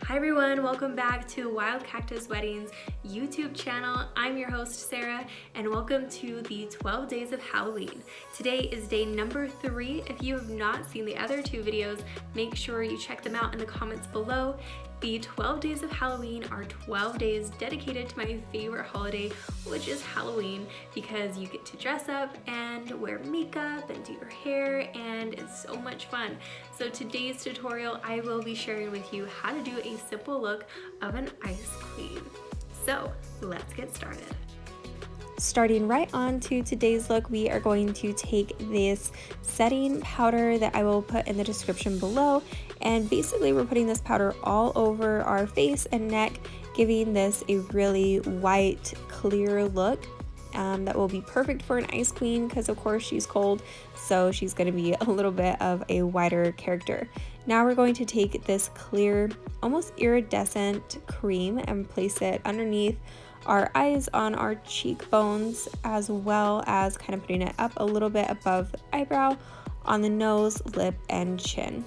Hi everyone, welcome back to Wild Cactus Weddings YouTube channel. I'm your host Sarah and welcome to the 12 days of Halloween. Today is day number 3. If you have not seen the other 2 videos, make sure you check them out in the comments below. The 12 days of Halloween are 12 days dedicated to my favorite holiday, which is Halloween, because you get to dress up and wear makeup and do your hair, and it's so much fun. So today's tutorial, I will be sharing with you how to do a simple look of an ice queen. So let's get started. Starting right on to today's look, we are going to take this setting powder that I will put in the description below, and basically we're putting this powder all over our face and neck, giving this a really white, clear look that will be perfect for an ice queen because of course she's cold, so she's going to be a little bit of a whiter character. Now we're going to take this clear, almost iridescent cream and place it underneath our eyes on our cheekbones, as well as kind of putting it up a little bit above the eyebrow, on the nose, lip, and chin.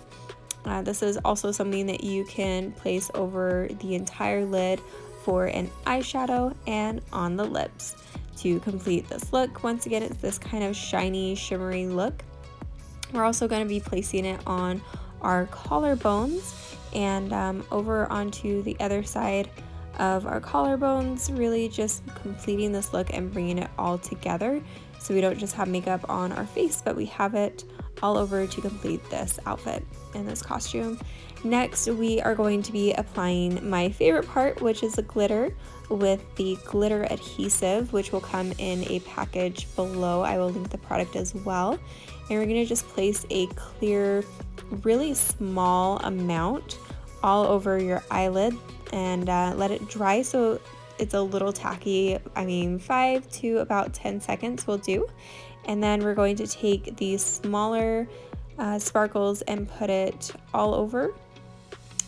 This is also something that you can place over the entire lid for an eyeshadow and on the lips to complete this look. Once again, it's this kind of shiny, shimmery look. We're also going to be placing it on our collarbones and over onto the other side of our collarbones, really just completing this look and bringing it all together so we don't just have makeup on our face, but we have it all over to complete this outfit and this costume. Next, we are going to be applying my favorite part, which is the glitter, with the glitter adhesive, which will come in a package below. I will link the product as well. And we're going to just place a clear, really small amount all over your eyelid and let it dry so it's a little tacky. 5 to about 10 seconds will do. And then we're going to take these smaller sparkles and put it all over.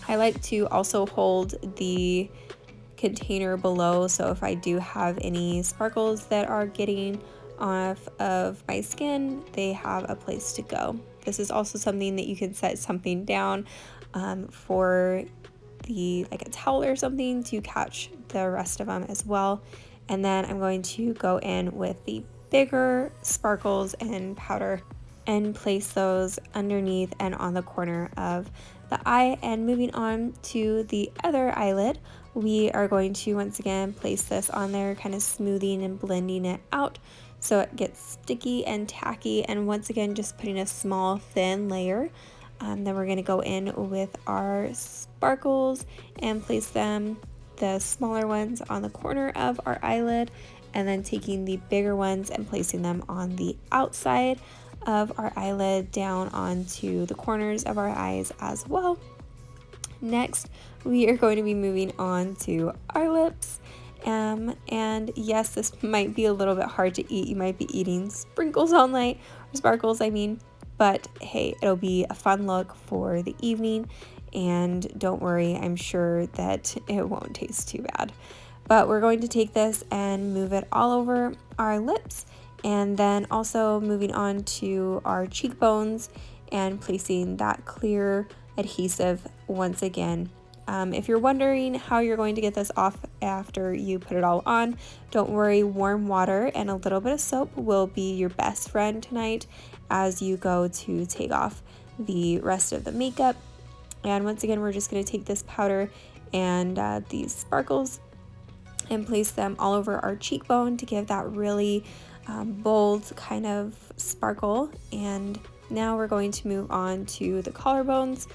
I like to also hold the container below, so if I do have any sparkles that are getting off of my skin, they have a place to go. This is also something that you can set something down for like a towel or something to catch the rest of them as well. And then I'm going to go in with the bigger sparkles and powder and place those underneath and on the corner of the eye. And moving on to the other eyelid, we are going to once again place this on there, kind of smoothing and blending it out so it gets sticky and tacky, and once again just putting a small thin layer. Then we're going to go in with our sparkles and place them, the smaller ones, on the corner of our eyelid, and then taking the bigger ones and placing them on the outside of our eyelid down onto the corners of our eyes as well. Next, we are going to be moving on to our lips. And yes, this might be a little bit hard to eat. You might be eating sprinkles all night, or sparkles, but hey, it'll be a fun look for the evening, and don't worry, I'm sure that it won't taste too bad. But we're going to take this and move it all over our lips, and then also moving on to our cheekbones and placing that clear adhesive once again. If you're wondering how you're going to get this off after you put it all on, don't worry, warm water and a little bit of soap will be your best friend tonight as you go to take off the rest of the makeup. And once again, we're just going to take this powder and these sparkles and place them all over our cheekbone to give that really bold kind of sparkle. And now we're going to move on to the collarbones.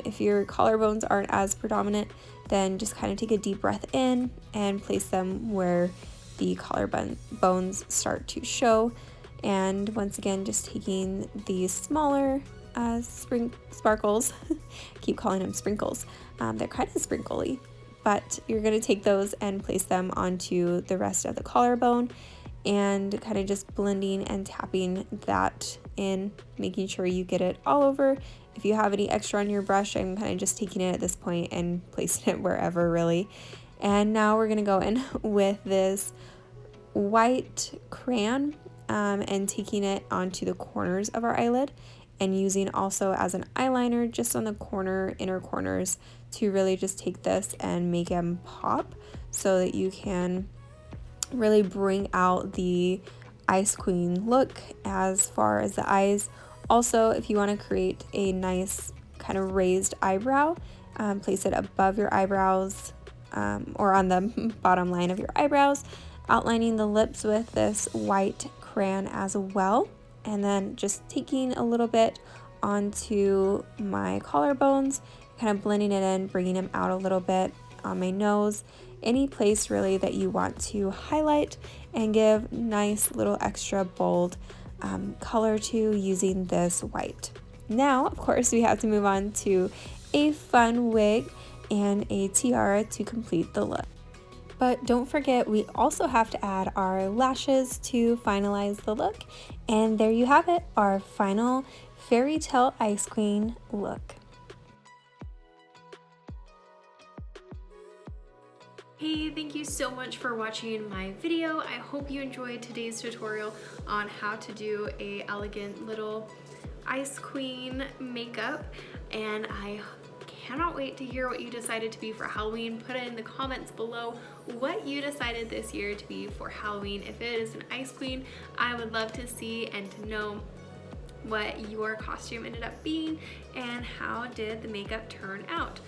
If your collarbones aren't as predominant, then just kind of take a deep breath in and place them where the collarbones start to show. And once again, just taking these smaller sparkles, keep calling them sprinkles, they're kind of sprinkly, but you're going to take those and place them onto the rest of the collarbone and kind of just blending and tapping that in, making sure you get it all over. If you have any extra on your brush, I'm kind of just taking it at this point and placing it wherever, really. And now we're going to go in with this white crayon and taking it onto the corners of our eyelid and using also as an eyeliner just on the inner corners to really just take this and make them pop so that you can really bring out the Ice Queen look as far as the eyes. Also, if you want to create a nice kind of raised eyebrow, place it above your eyebrows or on the bottom line of your eyebrows, outlining the lips with this white crayon as well, and then just taking a little bit onto my collarbones, kind of blending it in, bringing them out a little bit on my nose, any place really that you want to highlight and give nice little extra bold color to using this white. Now, of course, we have to move on to a fun wig and a tiara to complete the look. But don't forget, we also have to add our lashes to finalize the look. And there you have it, our final fairy tale Ice Queen look. Hey, thank you so much for watching my video. I hope you enjoyed today's tutorial on how to do a elegant little Ice Queen makeup, and I cannot wait to hear what you decided to be for Halloween. Put it in the comments below what you decided this year to be for Halloween. If it is an Ice Queen, I would love to see and to know what your costume ended up being and how did the makeup turn out.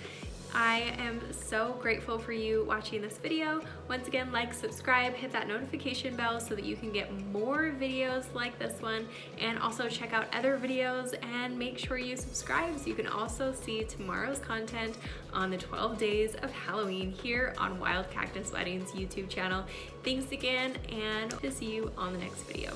I am so grateful for you watching this video. Once again, like, subscribe, hit that notification bell so that you can get more videos like this one, and also check out other videos and make sure you subscribe so you can also see tomorrow's content on the 12 days of Halloween here on Wild Cactus Weddings YouTube channel. Thanks again, and to see you on the next video.